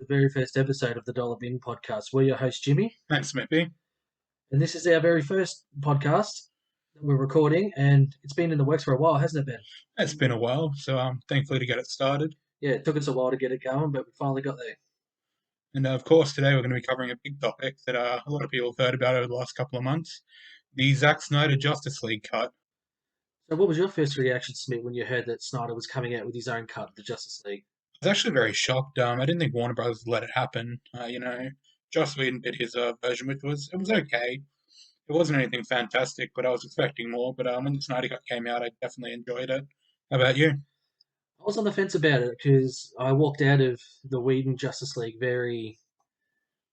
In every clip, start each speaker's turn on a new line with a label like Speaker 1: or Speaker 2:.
Speaker 1: very first episode of the Dollar Bin podcast. We're your host, Jimmy,
Speaker 2: Thanks, Smippy.
Speaker 1: and this is our very first podcast that we're recording, and it's been in the works for a while, hasn't it, Ben?
Speaker 2: It's been a while, so I'm thankfully to get it started.
Speaker 1: Yeah, it took us a while to get it going, but we finally got there.
Speaker 2: And of course, today we're going to be covering a big topic that a lot of people have heard about over the last couple of months: the Zack Snyder Justice League cut.
Speaker 1: So, what was your first reaction, Smith, when you heard that Snyder was coming out with his own cut of the Justice League?
Speaker 2: I was actually very shocked. I didn't think Warner Brothers would let it happen. Joss Whedon did his version, which was okay. It wasn't anything fantastic, but I was expecting more. But when the Snyder cut came out, I definitely enjoyed it. How about you?
Speaker 1: I was on the fence about it because I walked out of the Whedon Justice League very.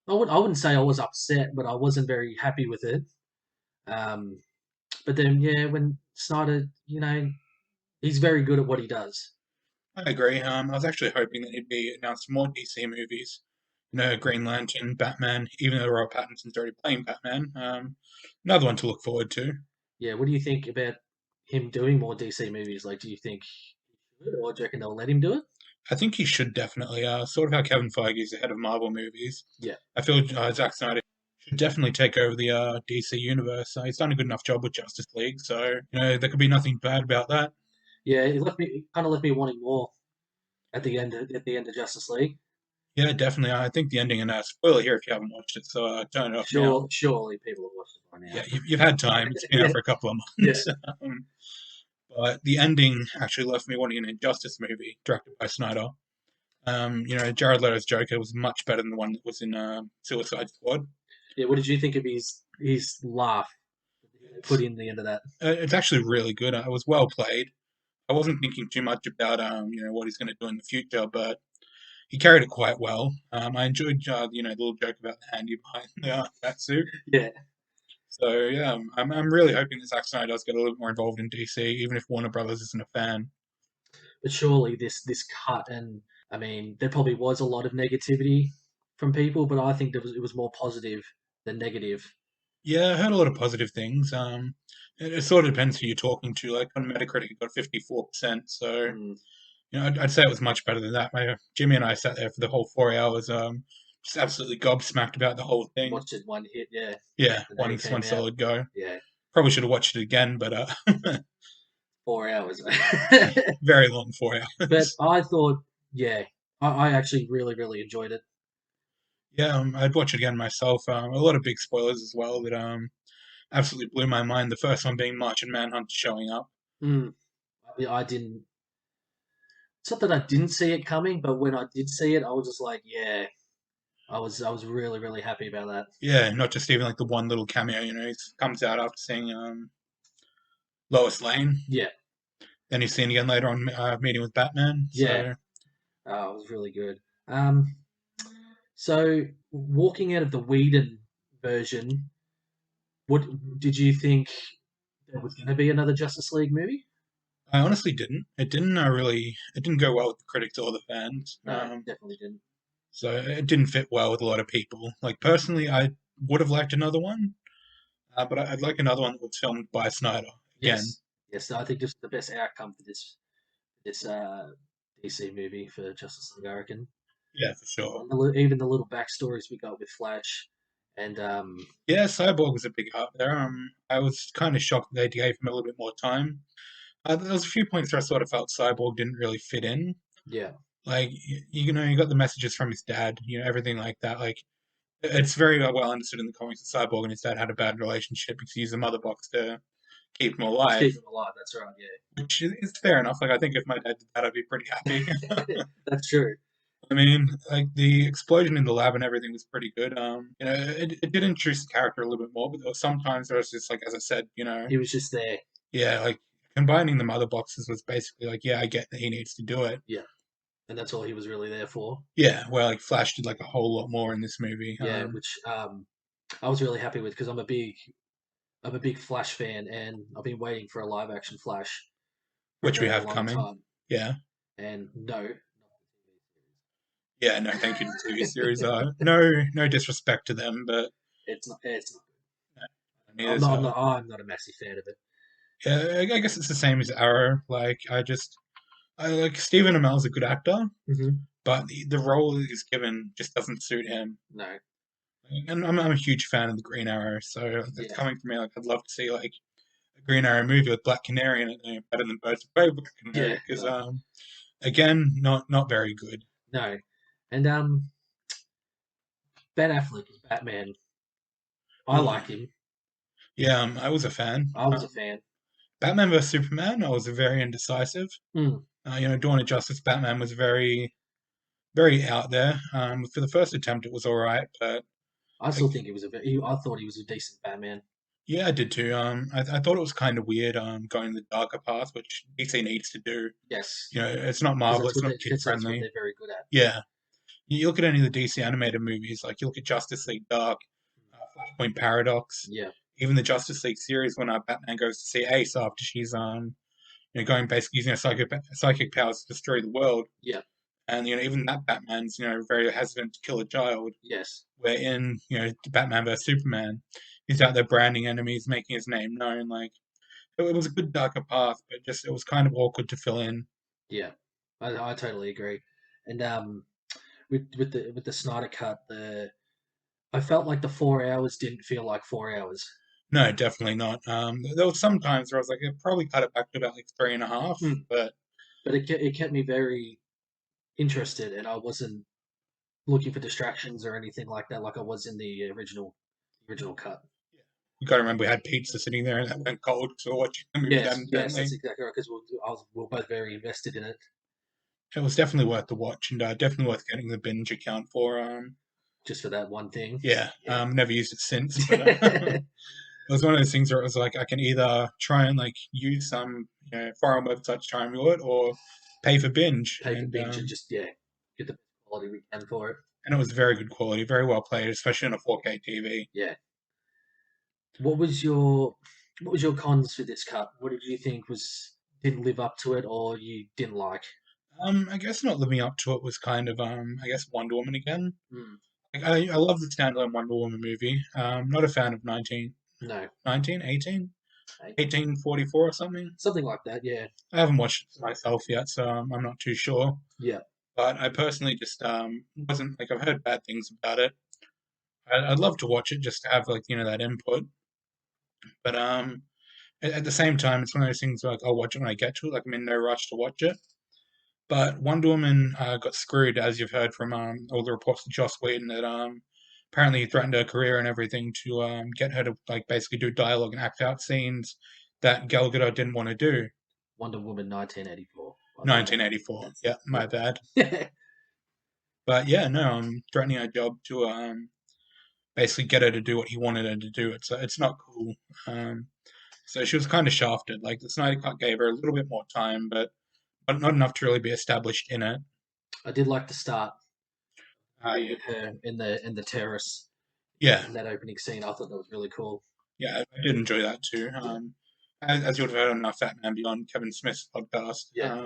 Speaker 1: I wouldn't say I was upset, but I wasn't very happy with it. Um, but then, yeah, when Snyder, he's very good at what he does.
Speaker 2: I agree. I was actually hoping that he'd be announced more DC movies. Green Lantern, Batman, even though Robert Pattinson's already playing Batman. Another one to look forward to.
Speaker 1: Yeah, what do you think about him doing more DC movies? Like, do you think he should, or do you reckon they'll let him do it?
Speaker 2: I think he should definitely, sort of how Kevin Feige is the head of Marvel movies.
Speaker 1: Yeah,
Speaker 2: I feel Zack Snyder should definitely take over the DC universe. He's done a good enough job with Justice League, so there could be nothing bad about that.
Speaker 1: yeah, it kind of left me wanting more at the end of Justice League.
Speaker 2: Yeah, definitely. I think the ending, and spoiler here if you haven't watched it, so turn it off now.
Speaker 1: Surely people have watched it by now.
Speaker 2: Yeah, you've had time. It's been
Speaker 1: Yeah,
Speaker 2: out for a couple of
Speaker 1: yeah.
Speaker 2: months. But the ending actually left me wanting an Injustice movie directed by Snyder. Jared Leto's Joker was much better than the one that was in Suicide Squad.
Speaker 1: Yeah, what did you think of his laugh that he
Speaker 2: It's,
Speaker 1: put in the end of that?
Speaker 2: it's actually really good. It was well played. I wasn't thinking too much about what he's going to do in the future, but he carried it quite well. I enjoyed the little joke about the handy behind that suit.
Speaker 1: Yeah,
Speaker 2: So yeah, I'm really hoping that Zack Snyder does get a little bit more involved in DC, even if Warner Brothers isn't a fan.
Speaker 1: but surely this cut, and I mean, there probably was a lot of negativity from people, but I think it was more positive than negative.
Speaker 2: Yeah, I heard a lot of positive things. It sort of depends who you're talking to. Like on Metacritic, it got 54%. So
Speaker 1: Mm,
Speaker 2: I'd say it was much better than that. Jimmy and I sat there for the whole 4 hours, just absolutely gobsmacked about the whole thing.
Speaker 1: watched it one hit, yeah,
Speaker 2: Yeah,
Speaker 1: the day
Speaker 2: one
Speaker 1: it came
Speaker 2: one
Speaker 1: out.
Speaker 2: solid go.
Speaker 1: Yeah,
Speaker 2: Probably should have watched it again, but
Speaker 1: 4 hours.
Speaker 2: very long
Speaker 1: But4
Speaker 2: hours.
Speaker 1: I thought, yeah, I actually really, really enjoyed it.
Speaker 2: Yeah, I'd watch it again myself. A lot of big spoilers as well that absolutely blew my mind. The first one being Martian Manhunter showing up.
Speaker 1: Mm. I didn't. It's not that I didn't see it coming, but when I did see it, I was just like, yeah, I was really, really happy about that.
Speaker 2: Yeah, not just even like the one little cameo. He comes out after seeing Lois Lane.
Speaker 1: Yeah,
Speaker 2: Then he's seen again later on meeting with Batman.
Speaker 1: yeah,
Speaker 2: So
Speaker 1: it was really good. So walking out of the Whedon version, what did you think there was going to be another Justice League movie?
Speaker 2: I honestly didn't. It didn't really. It didn't go well with the critics or the fans.
Speaker 1: No, definitely didn't.
Speaker 2: So it didn't fit well with a lot of people. Like personally, I would have liked another one, but I'd like another one that was filmed by Snyder again.
Speaker 1: Yes, yes, I think this is the best outcome for this DC movie for Justice League, I reckon.
Speaker 2: Yeah, for sure.
Speaker 1: And even the little backstories we got with Flash, and
Speaker 2: Yeah, Cyborg was a big up there. I was kind of shocked they gave him a little bit more time. There was a few points where I sort of felt Cyborg didn't really fit in.
Speaker 1: yeah,
Speaker 2: Like you got the messages from his dad, everything like that. Like it's very well understood in the comics that Cyborg and his dad had a bad relationship because he used the mother box to keep him
Speaker 1: to
Speaker 2: alive,
Speaker 1: keep him alive. That's right.
Speaker 2: which is fair enough. Like I think if my dad did that, I'd be pretty happy.
Speaker 1: Yeah, that's true.
Speaker 2: I mean, like the explosion in the lab and everything was pretty good. It did introduce the character a little bit more, but there was sometimes there was just like, as I said,
Speaker 1: He was just there.
Speaker 2: yeah, like combining the mother boxes was basically like, yeah, I get that he needs to do it.
Speaker 1: Yeah, and that's all he was really there for.
Speaker 2: Yeah, well, like Flash did like a whole lot more in this movie,
Speaker 1: Yeah, which I was really happy with because I'm a big Flash fan, and I've been waiting for a live action Flash for a
Speaker 2: which we
Speaker 1: very
Speaker 2: have
Speaker 1: long
Speaker 2: coming.
Speaker 1: time.
Speaker 2: Yeah,
Speaker 1: And no,
Speaker 2: yeah, no, thank you to the TV series. No disrespect to them, but
Speaker 1: it's not good.
Speaker 2: neither.
Speaker 1: I'm not a massive fan of it.
Speaker 2: Yeah, I guess it's the same as Arrow. Like I like Stephen Amell's a good actor,
Speaker 1: Hmm.
Speaker 2: but the role he's given just doesn't suit him.
Speaker 1: No.
Speaker 2: And I'm a huge fan of the Green Arrow, so that's
Speaker 1: Yeah.
Speaker 2: coming from me. Like, I'd love to see like a Green Arrow movie with Black Canary in it, better than Birds of Prey Black
Speaker 1: Yeah.
Speaker 2: Canary, because again, not very good.
Speaker 1: No. And Ben Affleck as Batman. I
Speaker 2: Ooh,
Speaker 1: like him.
Speaker 2: yeah, I was a fan.
Speaker 1: I was a fan.
Speaker 2: Batman vs Superman, I was very indecisive.
Speaker 1: Mm.
Speaker 2: Dawn of Justice Batman was very out there. For the first attempt, it was all right, but
Speaker 1: I still
Speaker 2: like,
Speaker 1: think I thought he was a decent Batman.
Speaker 2: yeah, I did too. I thought it was kind of weird. Going the darker path, which DC needs to do.
Speaker 1: Yes,
Speaker 2: It's not
Speaker 1: because
Speaker 2: Marvel, it's not kid
Speaker 1: that's what
Speaker 2: friendly.
Speaker 1: they're very good at.
Speaker 2: Yeah, you look at any of the DC animated movies, like you look at Justice League Dark, Flashpoint Paradox,
Speaker 1: Yeah.
Speaker 2: even the Justice League series when Batman goes to see Ace after she's going basically using her psychic powers to destroy the world.
Speaker 1: Yeah.
Speaker 2: And even that Batman's very hesitant to kill a child.
Speaker 1: Yes.
Speaker 2: Where in Batman vs Superman, he's out there branding enemies, making his name known. Like it was a good darker path, but just it was kind of awkward to fill in.
Speaker 1: Yeah. I totally agree. And with the Snyder cut, the I felt like the 4 hours didn't feel like 4 hours.
Speaker 2: No, definitely not. There was some times where I was like, it probably cut it back to about like 3.5,
Speaker 1: Mm.
Speaker 2: but
Speaker 1: But it kept me very interested, and I wasn't looking for distractions or anything like that, like I was in the original cut.
Speaker 2: you got to remember we had pizza sitting there and that went cold, so we're watching the movie that
Speaker 1: Yes, that's
Speaker 2: intently.
Speaker 1: exactly right. Because we're both very invested in it,
Speaker 2: It was definitely worth the watch and definitely worth getting the binge account for.
Speaker 1: just for that one thing.
Speaker 2: Yeah,
Speaker 1: Yeah.
Speaker 2: never used it since, but it was one of those things where it was like I can either try and like use some foreign website to try and view it, or pay for binge,
Speaker 1: Pay for binge and just get the best quality we can for it.
Speaker 2: and it was very good quality, very well played, especially on a 4K TV.
Speaker 1: Yeah. What was your cons for this cut? What did you think was didn't live up to it or you didn't like?
Speaker 2: I guess not living up to it was kind of I guess Wonder Woman again.
Speaker 1: Mm,
Speaker 2: Like, I love the standalone Wonder Woman movie. Not a fan of
Speaker 1: no,
Speaker 2: 1844 or something.
Speaker 1: something like that. Yeah,
Speaker 2: I haven't watched it myself yet, so I'm not too sure.
Speaker 1: yeah.
Speaker 2: But I personally just wasn't like I've heard bad things about it. I'd love to watch it just to have like that input. But at the same time, it's one of those things like I'll watch it when I get to it. Like I'm in no rush to watch it. But Wonder Woman got screwed, as you've heard from all the reports of Joss Whedon that apparently he threatened her career and everything to get her to like basically do dialogue and act out scenes that Gal Gadot didn't want to do.
Speaker 1: Wonder Woman 1984, by the way.
Speaker 2: 1984.
Speaker 1: That's
Speaker 2: Yeah, my bad.
Speaker 1: yeah.
Speaker 2: But yeah, no, I'm threatening her job to basically get her to do what he wanted her to do. It's not cool. Um, so she was kind of shafted. Like the Snyder Cut gave her a little bit more time, but not enough to really be established in it.
Speaker 1: I did like the start
Speaker 2: Yeah,
Speaker 1: with her in the terrace
Speaker 2: yeah,
Speaker 1: in that opening scene. I thought that was really cool.
Speaker 2: yeah. I did enjoy that too.
Speaker 1: Yeah,
Speaker 2: As you would have heard on Fat Man Beyond, Kevin Smith's podcast.
Speaker 1: yeah,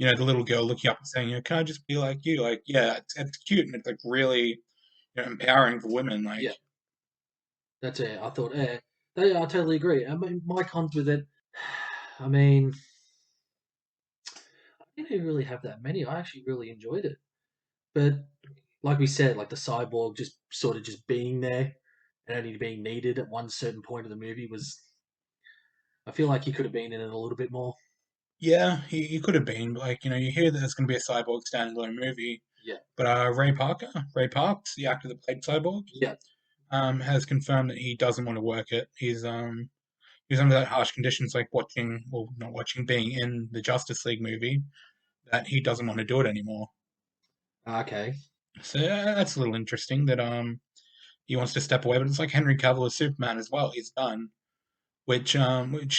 Speaker 2: The little girl looking up and saying, "Can I just be like you?" Like, yeah, it's cute and it's like really empowering for women. Like,
Speaker 1: yeah. That's it. I thought, I totally agree. I mean, my cons with it. I mean, I didn't really have that many. I actually really enjoyed it, but like we said, like the cyborg just sort of just being there and only being needed at one certain point of the movie was. I feel like he could have been in it a little bit more.
Speaker 2: yeah, he could have been. But like, you hear that there's going to be a Cyborg standalone movie,
Speaker 1: Yeah,
Speaker 2: but Ray Parks, the actor that played Cyborg,
Speaker 1: yeah.
Speaker 2: has confirmed that he doesn't want to work it. He's under that harsh conditions, like not watching, being in the Justice League movie, that he doesn't want to do it anymore.
Speaker 1: Okay.
Speaker 2: So that's a little interesting that he wants to step away. But it's like Henry Cavill as Superman as well. He's done, which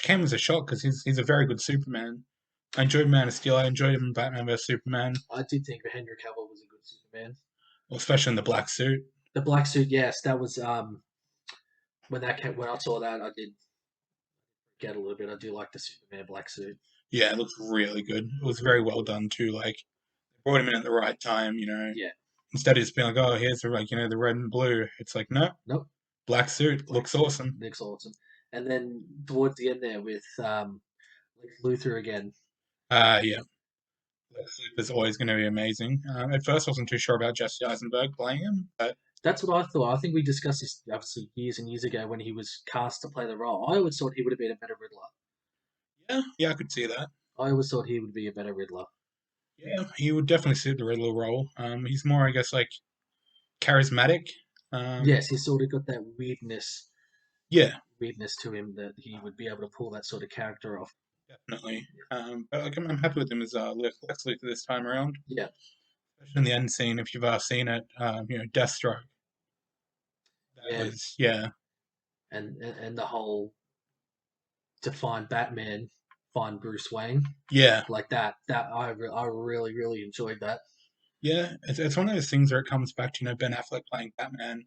Speaker 2: came as a shock because he's a very good Superman. I enjoyed Man of Steel. I enjoyed him in Batman vs Superman,
Speaker 1: I did think Henry Cavill was a good Superman.
Speaker 2: well, especially in the black suit.
Speaker 1: The black suit, yes, that was when I saw that, I did get a little bit. I do like the Superman black suit.
Speaker 2: Yeah, it looks really good. It was very well done too. Like brought him in at the right time.
Speaker 1: Yeah.
Speaker 2: Instead of just being like, oh, here's the red and blue. It's like no,
Speaker 1: Nope.
Speaker 2: black suit
Speaker 1: Black
Speaker 2: looks
Speaker 1: suit.
Speaker 2: awesome.
Speaker 1: Looks awesome. And then towards the end there with Lex Luthor again.
Speaker 2: Yeah, Lex Luthor's always going to be amazing. At first, I wasn't too sure about Jesse Eisenberg playing him, but
Speaker 1: That's what I thought. I think we discussed this obviously years and years ago when he was cast to play the role. I always thought he would have been a better Riddler.
Speaker 2: yeah, yeah, I could see that.
Speaker 1: I always thought he would be a better Riddler.
Speaker 2: Yeah, he would definitely suit the Riddler role. He's more, I guess, like charismatic. Um,
Speaker 1: Yes, he's sort of got that
Speaker 2: yeah,
Speaker 1: weirdness to him that he would be able to pull that sort of character off.
Speaker 2: definitely. But like, I'm happy with him as Lex Luthor this time around.
Speaker 1: Yeah,
Speaker 2: Especially in the end scene, if you've seen it, Deathstroke. That
Speaker 1: yeah,
Speaker 2: was, yeah,
Speaker 1: and the whole to find Batman, find Bruce Wayne,
Speaker 2: yeah,
Speaker 1: like that I really really enjoyed that.
Speaker 2: yeah. It's one of those things where it comes back to Ben Affleck playing Batman.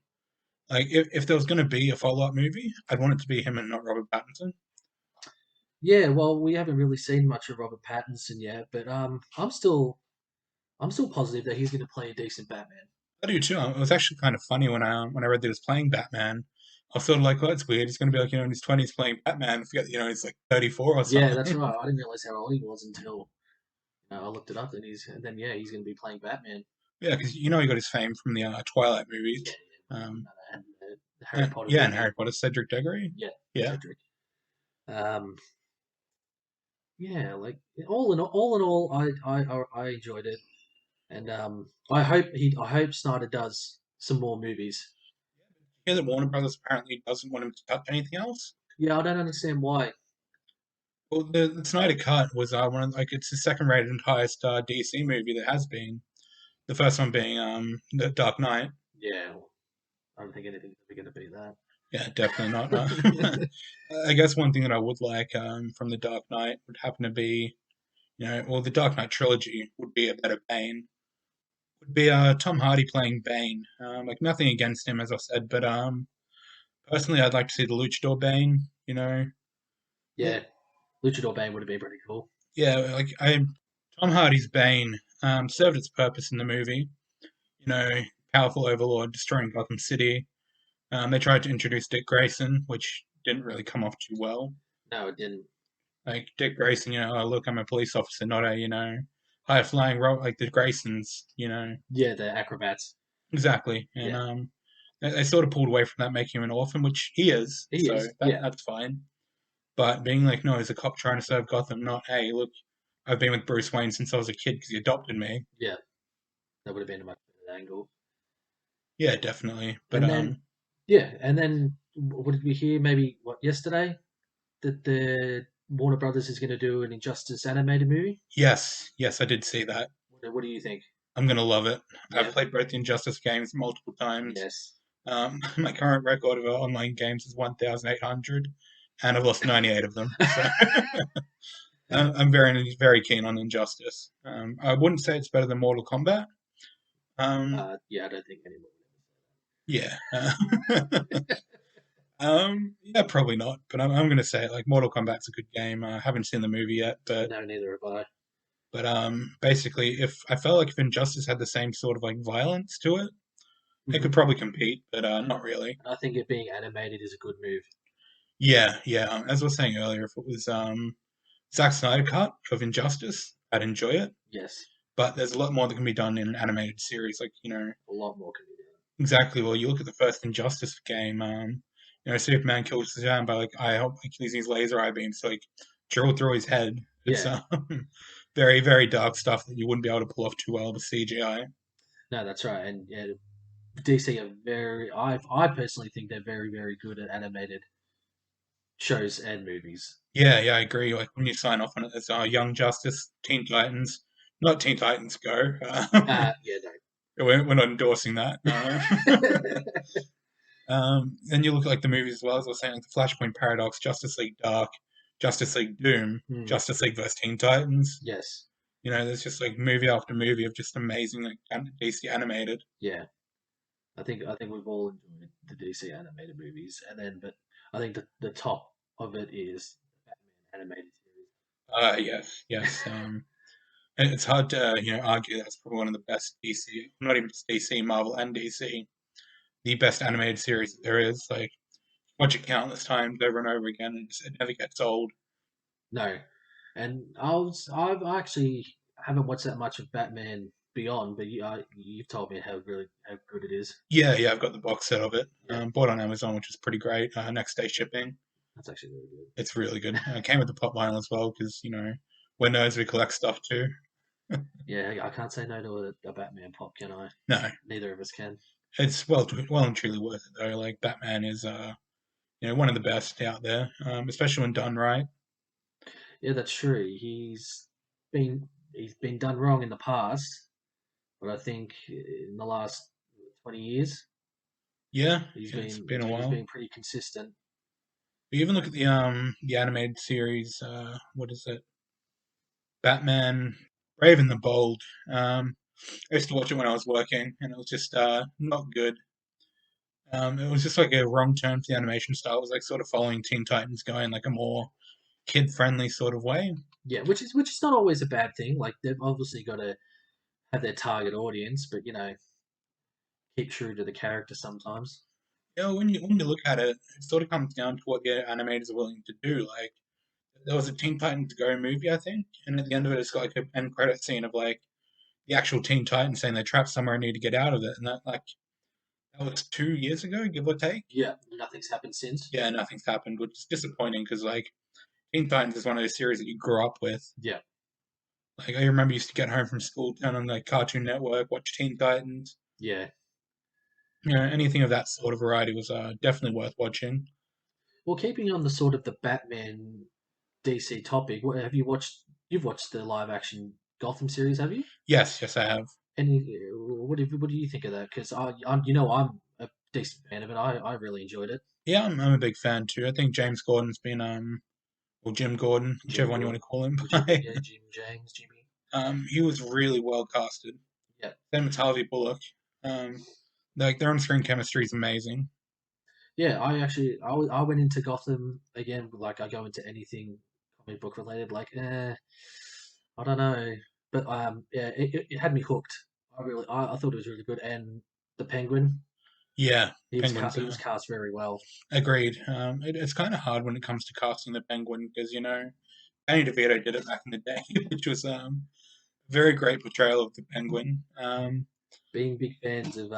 Speaker 2: Like if there was going to be a follow up movie, I'd want it to be him and not Robert Pattinson.
Speaker 1: Yeah, well, we haven't really seen much of Robert Pattinson yet, but I'm still positive that he's going to play a decent Batman.
Speaker 2: I do too. It was actually kind of funny when I read that he was playing Batman. I was sort of like, well, that's weird. He's going to be like, in his 20s playing Batman. I forget, he's like 34 or
Speaker 1: Yeah, that's
Speaker 2: something.
Speaker 1: right. I didn't realize how old he was until I looked it up, and then yeah, he's going to be playing Batman.
Speaker 2: Yeah, because he got his fame from the Twilight
Speaker 1: Yeah,
Speaker 2: movies.
Speaker 1: yeah,
Speaker 2: Um,
Speaker 1: and the Harry Potter
Speaker 2: yeah, and
Speaker 1: movie.
Speaker 2: Harry Potter, Cedric Diggory.
Speaker 1: Yeah,
Speaker 2: Yeah,
Speaker 1: Cedric. Um, yeah, like all in all, I enjoyed it, and I hope Snyder does some more movies.
Speaker 2: yeah. That Warner Brothers apparently doesn't want him to touch anything else.
Speaker 1: Yeah, I don't understand why.
Speaker 2: Well, the Snyder Cut was one of like it's the second rated and highest DC movie that has been. The first one being the Dark Knight.
Speaker 1: Yeah, I don't think anything's ever going to beat
Speaker 2: Yeah, definitely not.
Speaker 1: that.
Speaker 2: I guess one thing that I would like from the Dark Knight would happen to be, well, the Dark Knight trilogy would be a better Bane. Would be Tom Hardy playing Bane. Like nothing against him, as I said, but personally, I'd like to see the Luchador Bane.
Speaker 1: Yeah, Luchador Bane would have been pretty cool.
Speaker 2: Yeah, like Tom Hardy's Bane served its purpose in the movie. You know, powerful overlord destroying Gotham City. They tried to introduce Dick Grayson, which didn't really come off too well.
Speaker 1: No, it didn't.
Speaker 2: Like Dick Grayson, oh look, I'm a police officer, not a high flying role like the Graysons.
Speaker 1: Yeah, the acrobats.
Speaker 2: Exactly, and
Speaker 1: Yeah,
Speaker 2: they sort of pulled away from that, making him an orphan, which he is,
Speaker 1: he
Speaker 2: so
Speaker 1: is.
Speaker 2: that
Speaker 1: Yeah,
Speaker 2: that's fine. But being like, no, he's a cop trying to serve Gotham, not hey, look, I've been with Bruce Wayne since I was a kid because he adopted me.
Speaker 1: yeah, that would have been a much better angle.
Speaker 2: Yeah, definitely. But
Speaker 1: And then, yeah, and then what did we hear? Maybe what yesterday that the Warner Brothers is going to do an Injustice animated movie.
Speaker 2: yes, yes, I did see that.
Speaker 1: What do you think?
Speaker 2: I'm gonna love it. I've
Speaker 1: Yeah.
Speaker 2: played both the Injustice games multiple times.
Speaker 1: Yes.
Speaker 2: My current record of online games is 1,800, and I've lost 98 of them. So I'm very, very keen on Injustice. I wouldn't say it's better than Mortal Kombat. Um,
Speaker 1: Yeah, I don't think anyone
Speaker 2: yeah. Yeah, probably not. But I'm going to say it. Like Mortal Kombat's a good game. I haven't seen the movie yet,
Speaker 1: would.
Speaker 2: but
Speaker 1: No, neither have I.
Speaker 2: basically, if I felt like if Injustice had the same sort of like violence to it, it
Speaker 1: Hmm.
Speaker 2: could probably compete, but not really.
Speaker 1: I think it being animated is a good move.
Speaker 2: Yeah, yeah. As I was saying earlier, if it was Zack Snyder cut of Injustice, I'd enjoy it.
Speaker 1: Yes,
Speaker 2: But there's a lot more that can be done in an animated series. Like,
Speaker 1: a lot more can be done.
Speaker 2: exactly. Well, you look at the first Injustice game, Superman kills Shazam by like I hope like using his laser eye beams to like drill through his head. It's
Speaker 1: Yeah,
Speaker 2: very, very dark stuff that you wouldn't be able to pull off too well with CGI.
Speaker 1: no, that's right. And yeah, DC are I personally think they're very, very good at animated shows and movies.
Speaker 2: Yeah, yeah, I agree. Like when you sign off on it as Young Justice, Teen Titans, not Teen Titans Go.
Speaker 1: Yeah, no.
Speaker 2: We're not endorsing that. Then you look at like the movies as well, as I was saying, like the Flashpoint Paradox, Justice League Dark, Justice League Doom,
Speaker 1: Hmm,
Speaker 2: Justice League vs Teen Titans.
Speaker 1: yes,
Speaker 2: There's just like movie after movie of just amazing like DC animated.
Speaker 1: yeah. I think we've all enjoyed the DC animated movies, and then but I think the top of it is the Batman animated
Speaker 2: Yes, yes. It's hard to argue that's probably one of the best DC, not even just DC, Marvel and DC, the best animated series that there is. Like watch it countless times over and over again, and it never gets old.
Speaker 1: No, and I've actually haven't watched that much of Batman Beyond, but you've told me how good it is.
Speaker 2: Yeah, yeah, I've got the box set of it.
Speaker 1: Yeah,
Speaker 2: Bought on Amazon, which is pretty great. Next day shipping.
Speaker 1: that's actually really good.
Speaker 2: It's really good. Came with the pop vinyl as well because we're nerds. We collect stuff too.
Speaker 1: Yeah, I can't say no to a Batman pop, can I?
Speaker 2: No,
Speaker 1: Neither of us can.
Speaker 2: it's well and truly worth it though. Like Batman is one of the best out there, especially when done right.
Speaker 1: Yeah, that's true. He's been done wrong in the past, but I think in the last
Speaker 2: Yeah, yeah, it's been a
Speaker 1: he's
Speaker 2: while.
Speaker 1: been pretty consistent.
Speaker 2: But even look at the animated series. What is it? Batman, Brave and the Bold. I used to watch it when I was working, and it was just not good. It was just like a wrong turn for the animation style. It was like sort of following Teen Titans going like a more kid-friendly sort of way.
Speaker 1: Yeah, which is not always a bad thing. Like they've obviously got to have their target audience, but keep true to the character sometimes.
Speaker 2: When you look at it, it sort of comes down to what the animators are willing to do. Like there was a Teen Titans Go movie, I think, and at the end of it, it's got like an end credit scene of like the actual Teen Titans saying they're trapped somewhere and need to get out of it, and that was 2 years ago, give or take.
Speaker 1: Yeah, nothing's happened since.
Speaker 2: Yeah, nothing's happened, which is disappointing because like Teen Titans is one of those series that you grew up with.
Speaker 1: Yeah,
Speaker 2: Like I remember used to get home from school, turn on like Cartoon Network, watch Teen Titans.
Speaker 1: yeah.
Speaker 2: Anything of that sort of variety was definitely worth watching.
Speaker 1: Well, keeping on the sort of the Batman DC topic, what have you watched? You've watched the live action Gotham series, have you?
Speaker 2: Yes, yes, I have.
Speaker 1: Any what do you think of that? Because I'm I'm a decent fan of it. I really enjoyed it.
Speaker 2: Yeah, I'm a big fan too. I think James Gordon's been or Jim Gordon,
Speaker 1: Jim
Speaker 2: whichever one you want
Speaker 1: Gordon,
Speaker 2: to call him,
Speaker 1: whichever, yeah, Jim James, Jimmy.
Speaker 2: he was really well casted.
Speaker 1: Yeah,
Speaker 2: Same with Harvey Bullock. Um, like their on-screen chemistry is amazing.
Speaker 1: yeah. I went into Gotham again. Like I go into anything comic book related. Like, I don't know, but yeah, it had me hooked. I thought it was really good, and the Penguin,
Speaker 2: Yeah,
Speaker 1: he
Speaker 2: Penguin's
Speaker 1: was cast very well.
Speaker 2: agreed. It's kind of hard when it comes to casting the Penguin because Danny DeVito did it back in the day, which was very great portrayal of the Penguin.
Speaker 1: Being big fans of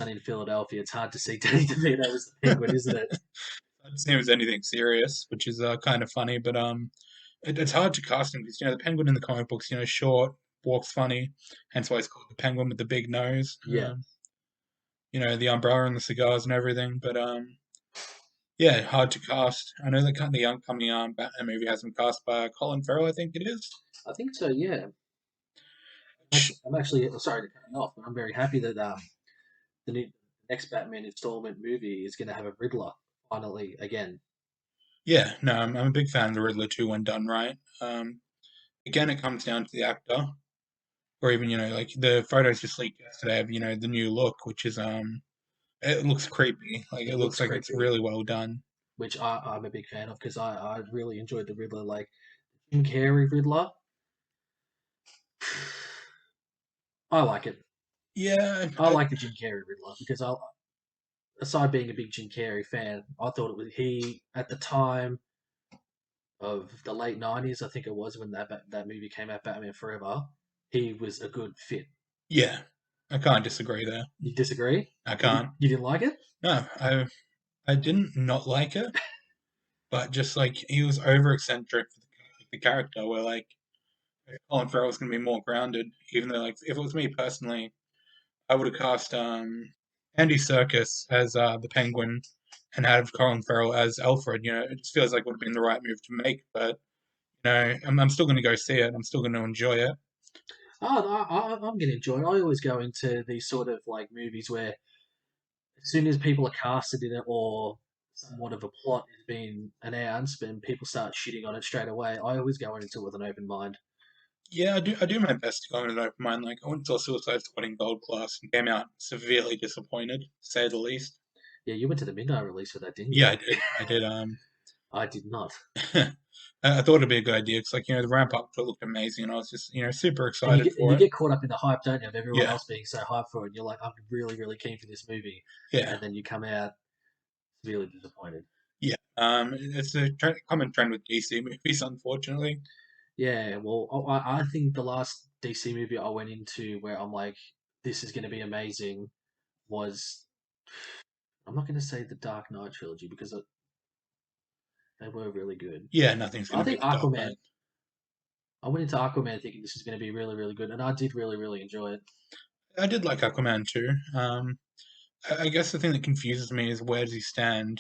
Speaker 1: Sunny in Philadelphia, it's hard to see Danny DeVito as the Penguin, isn't it?
Speaker 2: It seems anything serious, which is kind of funny, but it's hard to cast him because the Penguin in the comic books, short, walks funny, hence why it's called the Penguin with the big nose.
Speaker 1: Yeah.
Speaker 2: The umbrella and the cigars and everything, but yeah, hard to cast. I know that kind of the upcoming Batman movie has been cast by Colin Farrell, I think it is.
Speaker 1: I think so. Yeah,
Speaker 2: Which,
Speaker 1: I'm actually sorry to cut you off, but I'm very happy that the next Batman installment movie is going to have a Riddler finally again.
Speaker 2: yeah, no, I'm a big fan of the Riddler too when done right. Again, it comes down to the actor, or even like the photos just leaked yesterday of the new look, which is it looks creepy. Like it
Speaker 1: It
Speaker 2: looks
Speaker 1: looks
Speaker 2: like it's
Speaker 1: creepy,
Speaker 2: really well done.
Speaker 1: which I'm a big fan of because I really enjoyed the Riddler. Like Jim Carrey Riddler, I like it.
Speaker 2: Yeah,
Speaker 1: I like the Jim Carrey Riddler because aside being a big Jim Carrey fan, I thought it was he at the time of the late '90s. I think it was when that movie came out, Batman Forever. He was a good fit.
Speaker 2: yeah, I can't disagree there.
Speaker 1: You disagree?
Speaker 2: I can't.
Speaker 1: You didn't like it?
Speaker 2: No, I didn't not like it, but just like he was over eccentric for the character, where like Colin Farrell was going to be more grounded. Even though like if it was me personally, I would have cast Andy Serkis as the Penguin and had Colin Farrell as Alfred. It just feels like would have been the right move to make, but I'm still going to go see it. I'm still going to enjoy it.
Speaker 1: I'm going to enjoy it. I always go into these sort of like movies where as soon as people are casted in it or somewhat of a plot is being announced and people start shitting on it straight away, I always go into it with an open mind.
Speaker 2: Yeah, I do my best to go in an open mind. Like I went to Suicide Squad in Gold Class and came out severely disappointed, to say the least.
Speaker 1: Yeah, you went to the midnight release for that, didn't you?
Speaker 2: Yeah, I did. I did.
Speaker 1: I did not.
Speaker 2: I thought it'd be a good idea because, like, the ramp up to it looked amazing, and I was just, super
Speaker 1: And
Speaker 2: excited
Speaker 1: you
Speaker 2: for it.
Speaker 1: get caught up in the hype, don't you, of everyone
Speaker 2: Yeah,
Speaker 1: else being so hyped for it. And you're like, I'm really, really keen for this movie.
Speaker 2: yeah,
Speaker 1: And then you come out severely disappointed.
Speaker 2: yeah. It's a common trend with DC movies, unfortunately.
Speaker 1: Yeah, well, I think the last DC movie I went into where I'm like, this is going to be amazing was, I'm not going to say the Dark Knight trilogy because they were really good.
Speaker 2: Yeah, nothing's going
Speaker 1: I
Speaker 2: to
Speaker 1: think
Speaker 2: beat the Dark
Speaker 1: Aquaman.
Speaker 2: Knight.
Speaker 1: I went into Aquaman thinking this is going to be really, really good, and I did really, really enjoy it.
Speaker 2: I did like Aquaman too. I guess the thing that confuses me is where does he stand,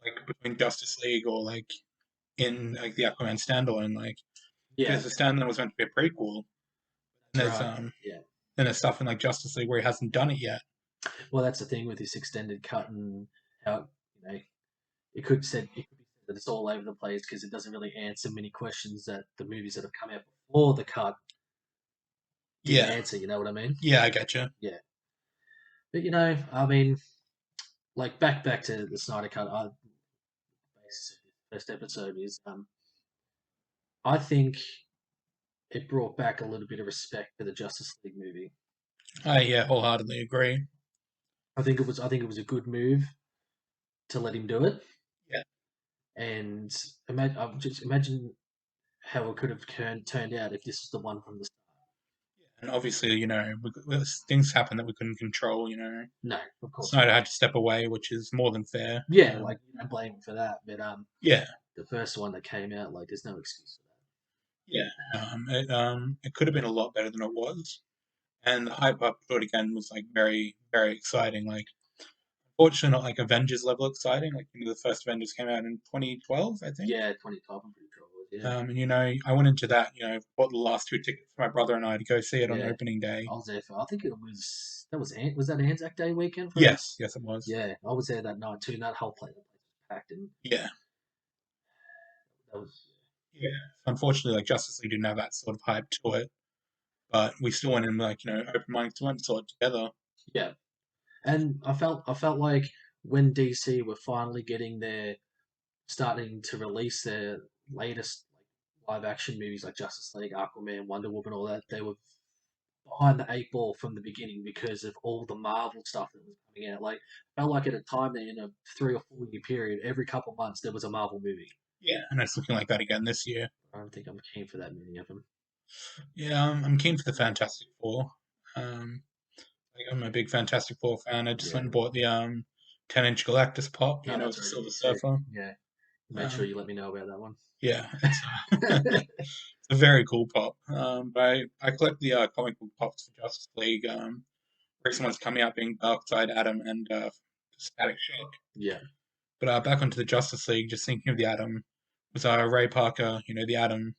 Speaker 2: like between Justice League or like in like the Aquaman standalone, like
Speaker 1: Yeah,
Speaker 2: because the standalone was meant to be a prequel, and
Speaker 1: that's right. Yeah.
Speaker 2: then there's stuff in like Justice League where he hasn't done it yet.
Speaker 1: Well, that's the thing with this extended cut and how it could be said that it's all over the place because it doesn't really answer many questions that the movies that have come out before the cut didn't
Speaker 2: Yeah,
Speaker 1: answer. You know what I mean?
Speaker 2: yeah, I get you.
Speaker 1: Yeah. But I mean, like back to the Snyder cut. Basis of the first episode is I think it brought back a little bit of respect for the Justice League movie.
Speaker 2: I yeah, wholeheartedly agree.
Speaker 1: I think it was a good move to let him do it,
Speaker 2: Yeah,
Speaker 1: and just imagine how it could have turned out if this was the one from the start.
Speaker 2: and obviously, things happen that we couldn't control.
Speaker 1: No, of course not.
Speaker 2: Snyder had to step away, which is more than fair.
Speaker 1: Yeah, like you don't blame him for that, but
Speaker 2: Yeah,
Speaker 1: the first one that came out, like, there's no excuse for
Speaker 2: yeah. It could have been a lot better than it was, and the hype up to it again was like very, very exciting. Like, fortunately, not like Avengers level exciting. Like, the first Avengers came out in 2012, I
Speaker 1: that.
Speaker 2: think.
Speaker 1: Yeah, 2012, I'm pretty sure it was. Yeah,
Speaker 2: And I went into that. Bought the last two tickets for my brother and I to go see it on
Speaker 1: yeah.
Speaker 2: opening day.
Speaker 1: I was there for. I think it was that was that Anzac Day weekend for us.
Speaker 2: Yes, yes, it was.
Speaker 1: Yeah, I was there that night too. And that whole place was packed, and
Speaker 2: Yeah,
Speaker 1: that was
Speaker 2: yeah. Unfortunately, like Justice League didn't have that sort of hype to it, but we still went in like open minded to it and saw it together.
Speaker 1: yeah. And I felt like when DC were finally getting their starting to release their latest live action movies like Justice League, Aquaman, Wonder Woman, all that, they were behind the eight ball from the beginning because of all the Marvel stuff that was coming out. Like, felt like at a time that in a 3 or 4 year period, every couple months there was a Marvel movie.
Speaker 2: Yeah, and it's looking like that again this year.
Speaker 1: I don't think I'm keen for that many of them.
Speaker 2: Yeah, I'm keen for the Fantastic Four. Um, I'm a big Fantastic Four fan. I just
Speaker 1: Yeah,
Speaker 2: went and bought the 10-inch Galactus pop,
Speaker 1: no,
Speaker 2: with
Speaker 1: that's
Speaker 2: the
Speaker 1: really
Speaker 2: Silver
Speaker 1: good too.
Speaker 2: Surfer.
Speaker 1: Yeah, make sure
Speaker 2: Um,
Speaker 1: you let me know about that one.
Speaker 2: yeah, it's it's a very cool pop. But I collect the comic book pops for Justice League. Recent ones coming out being Darkseid, Atom, and Static Shock.
Speaker 1: Yeah,
Speaker 2: But back onto the Justice League, just thinking of the Atom, was Ray Parker, the Atom,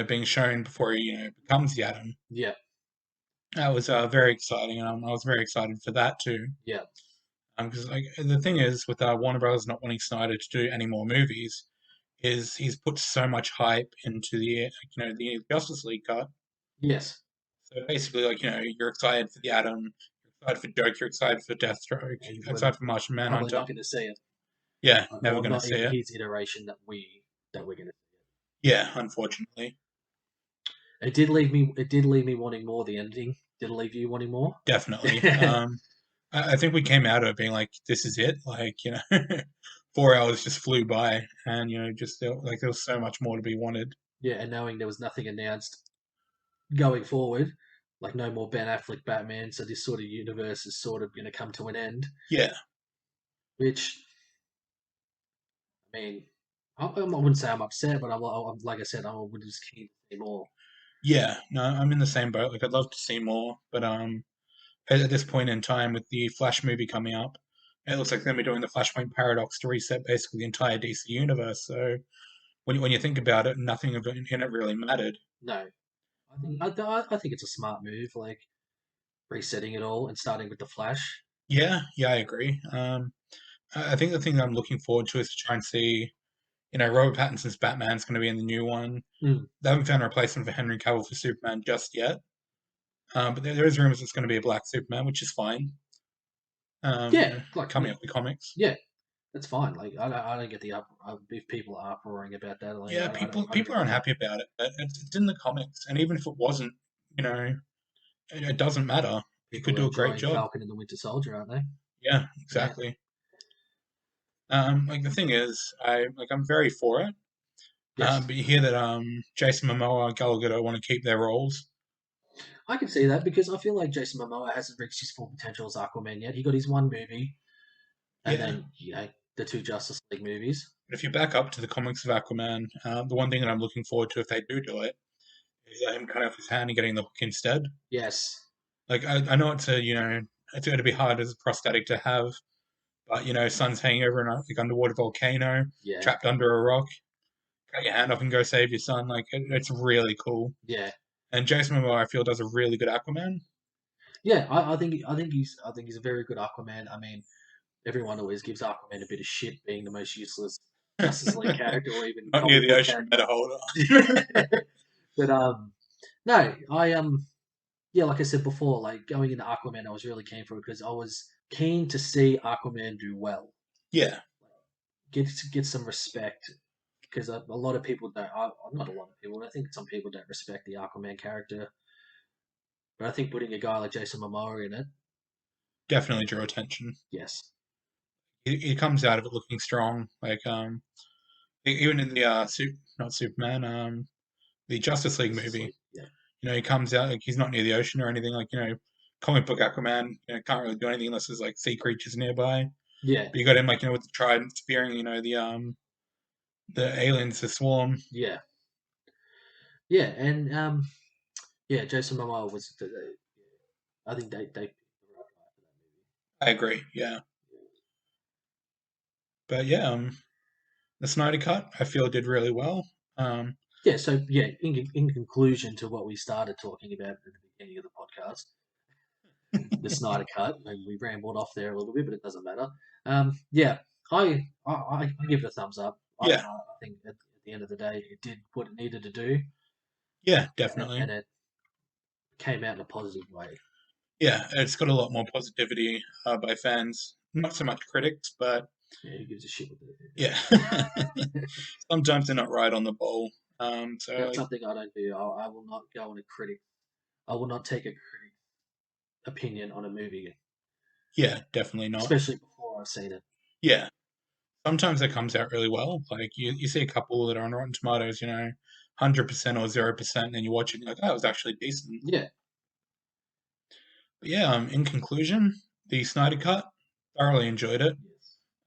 Speaker 2: being shown before he, becomes the Atom.
Speaker 1: yeah,
Speaker 2: That was very exciting, and I was very excited for that too.
Speaker 1: yeah.
Speaker 2: Because like the thing is, with Warner Brothers not wanting Snyder to do any more movies, is he's put so much hype into the Justice League cut.
Speaker 1: Yes.
Speaker 2: So basically, like you're excited for the Atom, you're excited for Joker, you're excited for Deathstroke,
Speaker 1: And
Speaker 2: you're excited for Martian
Speaker 1: probably
Speaker 2: Manhunter.
Speaker 1: not going to see it,
Speaker 2: Yeah, never
Speaker 1: or
Speaker 2: gonna
Speaker 1: not
Speaker 2: see
Speaker 1: in
Speaker 2: it.
Speaker 1: his iteration that we're going to.
Speaker 2: Yeah, unfortunately,
Speaker 1: It did leave me wanting more. The ending did it leave you wanting more.
Speaker 2: definitely. I think we came out of it being like, this is it. Like 4 hours just flew by, and just like there was so much more to be wanted.
Speaker 1: Yeah, and knowing there was nothing announced going forward, like no more Ben Affleck Batman, so this sort of universe is sort of going to come to an end.
Speaker 2: Yeah,
Speaker 1: Which, I mean, I wouldn't say I'm upset, but like I said, I would just keen to see more.
Speaker 2: yeah. No, I'm in the same boat. Like I'd love to see more, but at this point in time, with the Flash movie coming up, it looks like they're going to be doing the Flashpoint paradox to reset basically the entire DC universe. So when you think about it, nothing of it in it really mattered.
Speaker 1: No, I think it's a smart move, like resetting it all and starting with the Flash.
Speaker 2: Yeah, yeah, I agree. I think the thing that I'm looking forward to is to try and see, Robert Pattinson's Batman's going to be in the new one.
Speaker 1: Mm.
Speaker 2: They haven't found a replacement for Henry Cavill for Superman just yet. But there is rumors it's going to be a black Superman, which is fine.
Speaker 1: Yeah, like
Speaker 2: Coming up with comics.
Speaker 1: yeah, that's fine. Like I don't get the if people are uproaring about that. Like
Speaker 2: Yeah,
Speaker 1: I don't
Speaker 2: people
Speaker 1: really
Speaker 2: are
Speaker 1: get it.
Speaker 2: unhappy about it, but it's in the comics, and even if it wasn't, it doesn't matter. He could
Speaker 1: People are
Speaker 2: do a great
Speaker 1: enjoying
Speaker 2: job.
Speaker 1: Falcon and the Winter Soldier, aren't they?
Speaker 2: Yeah,
Speaker 1: Yeah,
Speaker 2: exactly. Like the thing is, I'm very for it,
Speaker 1: Yes,
Speaker 2: But you hear that Jason Momoa and Gal Gadot want to keep their roles.
Speaker 1: I can see that because I feel like Jason Momoa hasn't reached his full potential as Aquaman yet. He got his one movie, and
Speaker 2: Yeah.
Speaker 1: then the two Justice League movies.
Speaker 2: But if you back up to the comics of Aquaman, the one thing that I'm looking forward to if they do it is him cutting off his hand and getting the hook instead.
Speaker 1: Yes,
Speaker 2: Like I know it's going to be hard as a prosthetic to have, but son's hanging over an like underwater volcano,
Speaker 1: yeah,
Speaker 2: trapped under a rock. Cut your hand off and go save your son. Like it's really cool.
Speaker 1: yeah,
Speaker 2: And Jason Momoa, I feel, does a really good Aquaman.
Speaker 1: yeah. I think he's a very good Aquaman. I mean, everyone always gives Aquaman a bit of shit being the most useless Justice League character or even
Speaker 2: Not near
Speaker 1: comic
Speaker 2: the
Speaker 1: book
Speaker 2: ocean,
Speaker 1: character.
Speaker 2: better hold on.
Speaker 1: But no, I yeah, like I said before, like going into Aquaman, I was really keen for it because I was keen to see Aquaman do well,
Speaker 2: Yeah,
Speaker 1: get some respect because a lot of people don't. Not a lot of people. I think some people don't respect the Aquaman character, but I think putting a guy like Jason Momoa in it,
Speaker 2: definitely drew attention.
Speaker 1: yes,
Speaker 2: He comes out of it looking strong. Like even in the not Superman, the Justice League
Speaker 1: Justice
Speaker 2: movie.
Speaker 1: League, yeah,
Speaker 2: He comes out like he's not near the ocean or anything. Like comic book Aquaman, can't really do anything unless there's like sea creatures nearby.
Speaker 1: yeah,
Speaker 2: But you got him like with the trident spearing, the aliens, the swarm.
Speaker 1: yeah, yeah, and yeah, Jason Momoa was. I think they picked the right guy for that movie.
Speaker 2: I agree. Yeah, but yeah, the Snyder Cut I feel did really well. Um,
Speaker 1: Yeah, so yeah, in conclusion to what we started talking about at the beginning of the podcast, the Snyder Cut, and we rambled off there a little bit, but it doesn't matter. Yeah, I give it a thumbs up.
Speaker 2: yeah,
Speaker 1: I think at the end of the day, it did what it needed to do,
Speaker 2: yeah,
Speaker 1: and
Speaker 2: definitely.
Speaker 1: it came out in a positive way.
Speaker 2: Yeah, it's got a lot more positivity by fans, not so much critics, but
Speaker 1: Yeah, who gives a shit what they
Speaker 2: yeah,
Speaker 1: do?
Speaker 2: sometimes they're not right on the ball. So
Speaker 1: That's
Speaker 2: like,
Speaker 1: something I don't do. I will not go on a critic. I will not take a critic opinion on a movie,
Speaker 2: yeah, definitely not.
Speaker 1: especially before I've seen it.
Speaker 2: Yeah, sometimes it comes out really well. Like you see a couple that are on Rotten Tomatoes, 100% or 0%, and you watch it and you're like, oh, it was actually decent.
Speaker 1: Yeah,
Speaker 2: But yeah, in conclusion, the Snyder Cut, thoroughly enjoyed it.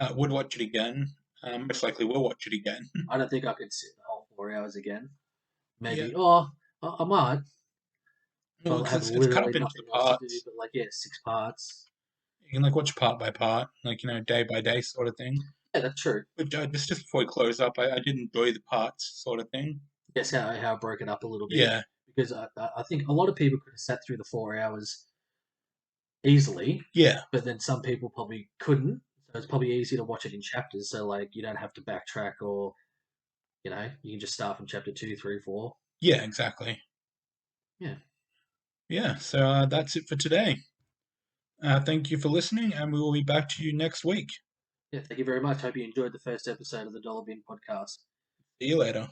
Speaker 1: yes.
Speaker 2: Would watch it again. Most likely will watch it again.
Speaker 1: I don't think I could sit the whole 4 hours again.
Speaker 2: Yeah,
Speaker 1: Maybe, oh, I might. If
Speaker 2: well,
Speaker 1: I
Speaker 2: because
Speaker 1: have
Speaker 2: it's cut
Speaker 1: literally
Speaker 2: up into
Speaker 1: nothing
Speaker 2: the
Speaker 1: else to do,
Speaker 2: parts.
Speaker 1: but like, yeah, 6 parts.
Speaker 2: You can like watch part by part, like day by day sort of thing.
Speaker 1: Yeah, that's true.
Speaker 2: But just before we close up, I did enjoy the parts sort of thing.
Speaker 1: Guess how I broke it up a little bit
Speaker 2: Yeah,
Speaker 1: because I think a lot of people could have sat through the 4 hours easily,
Speaker 2: yeah,
Speaker 1: but then some people probably couldn't. So it's probably easier to watch it in chapters. So like you don't have to backtrack or you can just start from chapter two, three, four.
Speaker 2: yeah, exactly.
Speaker 1: Yeah.
Speaker 2: Yeah, so that's it for today. Thank you for listening, and we will be back to you next week.
Speaker 1: Yeah. Thank you very much. Hope you enjoyed the first episode of the Dollar Bin podcast.
Speaker 2: See you later.